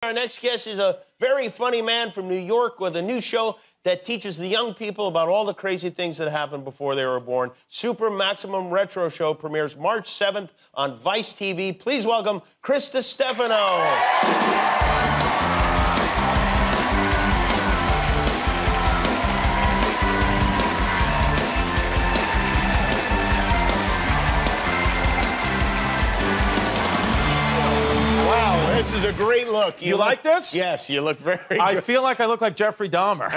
Our next guest is a very funny man from New York with a new show that teaches the young people about all the crazy things that happened before they were born. Super Maximum Retro Show premieres March 7th on Vice TV. Please welcome Chris Distefano. This is a great look. You like this? Yes, you look very good. I feel like I look like Jeffrey Dahmer.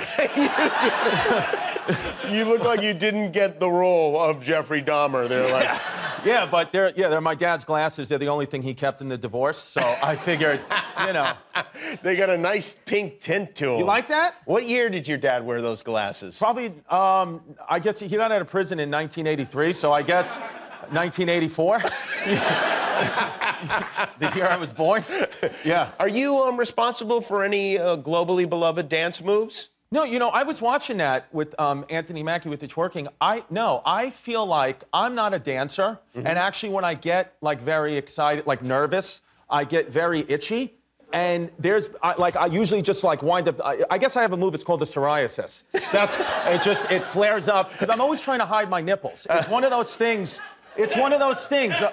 You look like you didn't get the role of Jeffrey Dahmer. They're like... Yeah, but they're my dad's glasses. They're the only thing he kept in the divorce, so I figured, you know. They got a nice pink tint to them. You like that? What year did your dad wear those glasses? Probably, I guess he got out of prison in 1983, so I guess 1984. The year I was born. Yeah. Are you responsible for any globally beloved dance moves? No, you know, I was watching that with Anthony Mackie with the twerking. I feel like I'm not a dancer, and actually when I get like very excited, like nervous, I get very itchy. And I usually just like wind up, I guess I have a move, it's called the psoriasis. It flares up, because I'm always trying to hide my nipples. It's one of those things.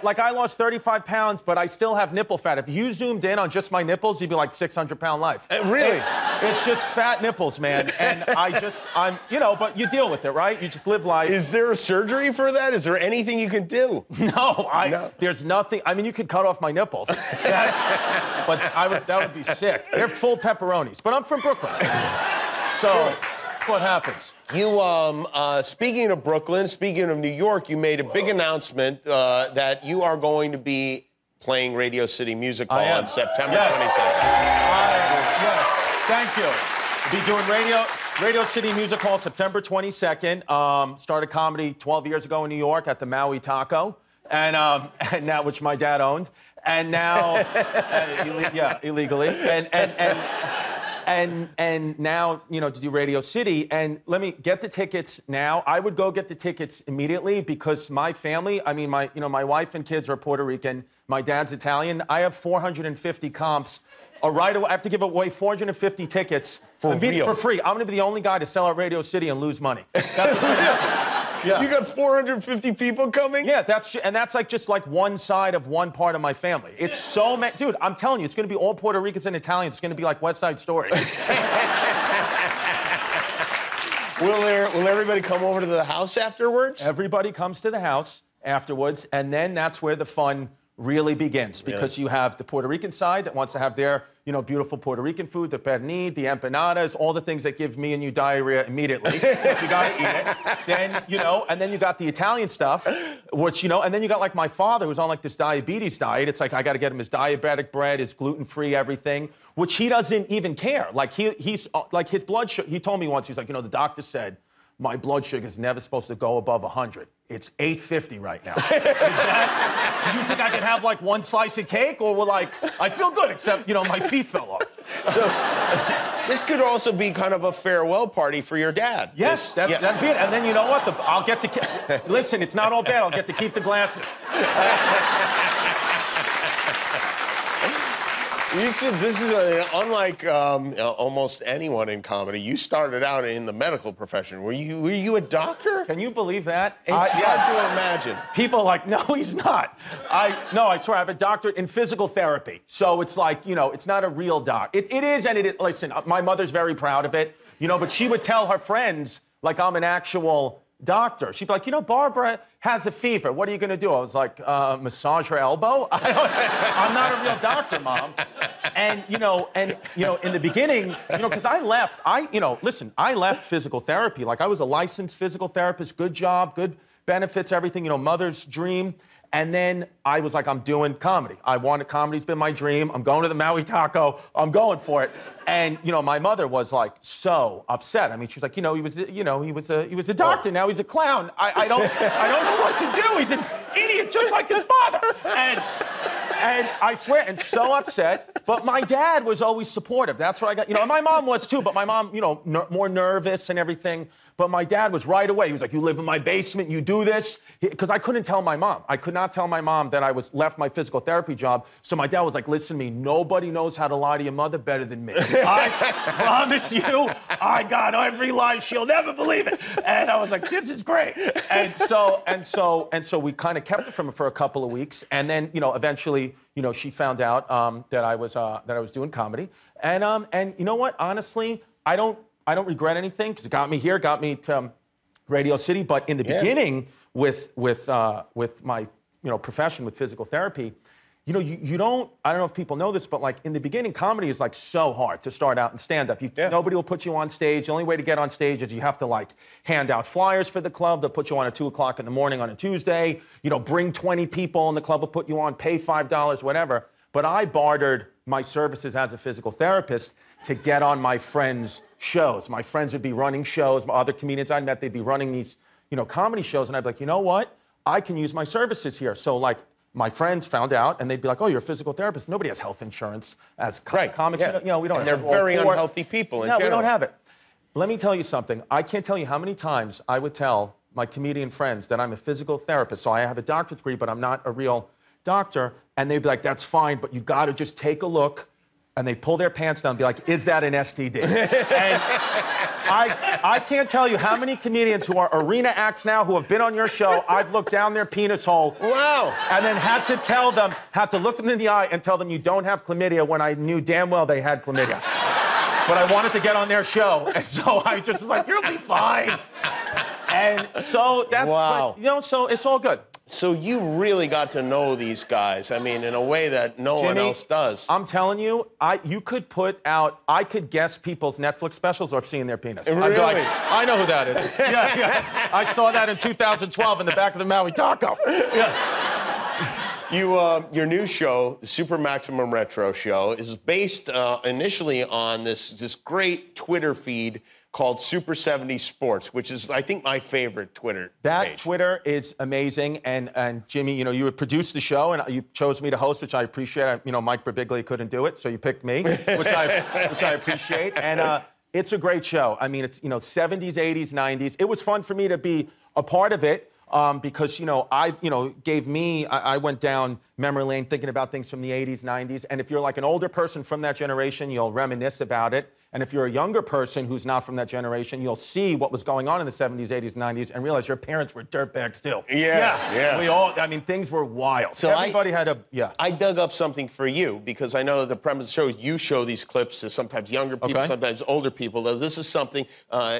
Like, I lost 35 pounds, but I still have nipple fat. If you zoomed in on just my nipples, you'd be like 600-pound life. Really? It's just fat nipples, man. And you know, but you deal with it, right? You just live life. Is there a surgery for that? Is there anything you can do? No, there's nothing. I mean, you could cut off my nipples. That would be sick. They're full pepperonis, but I'm from Brooklyn. So... That's what happens. You, speaking of Brooklyn, speaking of New York, you made a big announcement that you are going to be playing Radio City Music Hall on September 22nd. Yes, thank you. Be doing Radio City Music Hall September 22nd. Started comedy 12 years ago in New York at the Maui Taco, and now, which my dad owned, and now, illegally, and now, you know, to do Radio City, and let me get the tickets now. I would go get the tickets immediately because my family, I mean, my wife and kids are Puerto Rican. My dad's Italian. I have 450 comps. Right away, I have to give away 450 tickets for free. I'm gonna be the only guy to sell out Radio City and lose money. That's what's gonna happen. Yeah. You got 450 people coming? Yeah, that's like just like one side of one part of my family. It's so many. Dude, I'm telling you, it's going to be all Puerto Ricans and Italians. It's going to be like West Side Story. Will everybody come over to the house afterwards? Everybody comes to the house afterwards, and then that's where the fun really begins, because you have the Puerto Rican side that wants to have their, you know, beautiful Puerto Rican food, the pernil, the empanadas, all the things that give me and you diarrhea immediately. But you gotta eat it. Then, you know, and then you got the Italian stuff, which, you know, and then you got like my father who's on like this diabetes diet. It's like I gotta get him his diabetic bread, his gluten-free everything, which he doesn't even care. Like he's like his blood sugar, he told me once, he's like, you know, the doctor said, my blood sugar is never supposed to go above 100. It's 850 right now. Do you think I can have like one slice of cake, or will I feel good, except, you know, my feet fell off. So this could also be kind of a farewell party for your dad. Yes, that'd be it. And then you know what? I'll get to listen, it's not all bad. I'll get to keep the glasses. This is unlike almost anyone in comedy. You started out in the medical profession. Were you a doctor? Can you believe that? It's hard to imagine. People are like, no, he's not. I swear, I have a doctorate in physical therapy. So it's like, you know, it's not a real doc. It is, and it is. Listen, my mother's very proud of it, you know, but she would tell her friends, like, I'm an actual doctor. She'd be like, you know, Barbara has a fever. What are you going to do? I was like, massage her elbow? I'm not a real doctor, Mom. And, you know, in the beginning, you know, because I left physical therapy. Like, I was a licensed physical therapist, good job, good benefits, everything, you know, mother's dream. And then I was like, I'm doing comedy. Comedy's been my dream. I'm going to the Maui Taco. I'm going for it. And, you know, my mother was like so upset. I mean, she was like, you know, he was a doctor. Now he's a clown. I don't know what to do. He's an idiot just like his father. And And I swear, and so upset. But my dad was always supportive. That's where I got, and my mom was too, but my mom, more nervous and everything. But my dad was right away. He was like, you live in my basement, you do this. Because I couldn't tell my mom. I could not tell my mom that I left my physical therapy job. So my dad was like, listen to me, nobody knows how to lie to your mother better than me. I promise you, I got every lie. She'll never believe it. And I was like, this is great. And so we kind of kept it from her for a couple of weeks. And then, eventually, she found out that I was doing comedy. And you know what? Honestly, I don't regret anything because it got me here, got me to Radio City. But in the beginning, with my profession with physical therapy, you don't. I don't know if people know this, but like in the beginning, comedy is like so hard to start out in stand-up. Nobody will put you on stage. The only way to get on stage is you have to like hand out flyers for the club. They'll put you on at 2:00 in the morning on a Tuesday. Bring 20 people, and the club will put you on. Pay $5, whatever. But I bartered my services as a physical therapist to get on my friends' shows. My friends would be running shows. My other comedians I met, they'd be running these, comedy shows. And I'd be like, you know what? I can use my services here. So, like, my friends found out, and they'd be like, oh, you're a physical therapist. Nobody has health insurance as comics. Yeah. We don't have it. They're very unhealthy people in general. No, we don't have it. Let me tell you something. I can't tell you how many times I would tell my comedian friends that I'm a physical therapist. So I have a doctorate degree, but I'm not a real doctor. And they'd be like, that's fine, but you got to just take a look. And they pull their pants down and be like, is that an STD? And I can't tell you how many comedians who are arena acts now who have been on your show, I've looked down their penis hole. Wow. And then had to look them in the eye and tell them you don't have chlamydia when I knew damn well they had chlamydia. But I wanted to get on their show. And so I just was like, you'll be fine. And so that's, wow. So it's all good. So you really got to know these guys, I mean, in a way that no one else does. I'm telling you, I could guess people's Netflix specials or seeing their penis. Really? I'd be like, I know who that is. Yeah. I saw that in 2012 in the back of the Maui Taco. Yeah. Your new show, the Super Maximum Retro Show, is based initially on this great Twitter feed called Super 70s Sports, which is, I think, my favorite Twitter page. Twitter is amazing, and Jimmy, you had produced the show, and you chose me to host, which I appreciate. Mike Birbiglia couldn't do it, so you picked me, which I appreciate. And it's a great show. I mean, it's 70s, 80s, 90s. It was fun for me to be a part of it. Because, I went down memory lane thinking about things from the 80s, 90s. And if you're like an older person from that generation, you'll reminisce about it. And if you're a younger person who's not from that generation, you'll see what was going on in the 70s, 80s, 90s and realize your parents were dirtbags too. Yeah. Things were wild. So everybody had I dug up something for you because I know that the premise of the show is you show these clips to sometimes younger people, sometimes older people. Now, this is something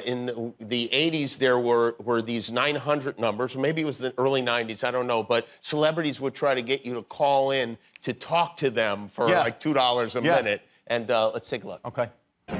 in the 80s there were these 900 numbers. Maybe it was the early 90s, I don't know. But celebrities would try to get you to call in to talk to them for like $2 a minute. And let's take a look. Okay.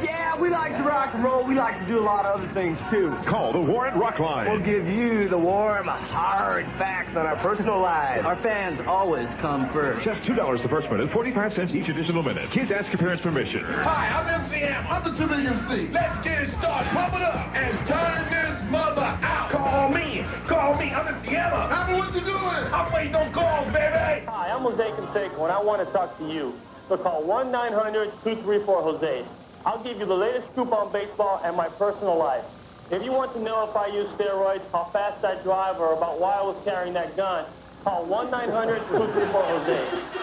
Yeah, we like to rock and roll. We like to do a lot of other things, too. Call the Warrant Rock Line. We'll give you the warm, hard facts on our personal lives. Our fans always come first. Just $2 the first minute, 45 cents each additional minute. Kids, ask your parents' permission. Hi, I'm MCM. I'm the 2 Big MC. Let's get it started. Pump it up and turn this mother out. Call me. I'm MCM. Happy, what you doing? I'm waiting on calls, baby. Hi, I'm Jose Canseco, and I want to talk to you. So call 1-900-234-JOSE. I'll give you the latest scoop on baseball and my personal life. If you want to know if I use steroids, how fast I drive, or about why I was carrying that gun, call 1-900-234-JOSE.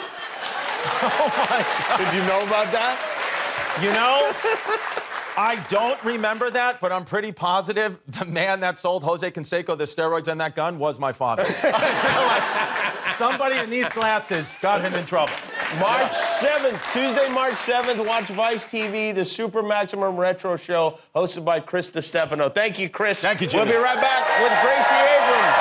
Oh, my God. Did you know about that? I don't remember that, but I'm pretty positive the man that sold Jose Canseco the steroids and that gun was my father. Somebody in these glasses got him in trouble. March 7th, Tuesday, March 7th, watch Vice TV, the Super Maximum Retro Show, hosted by Chris DiStefano. Thank you, Chris. Thank you, Jimmy. We'll be right back with Gracie Abrams.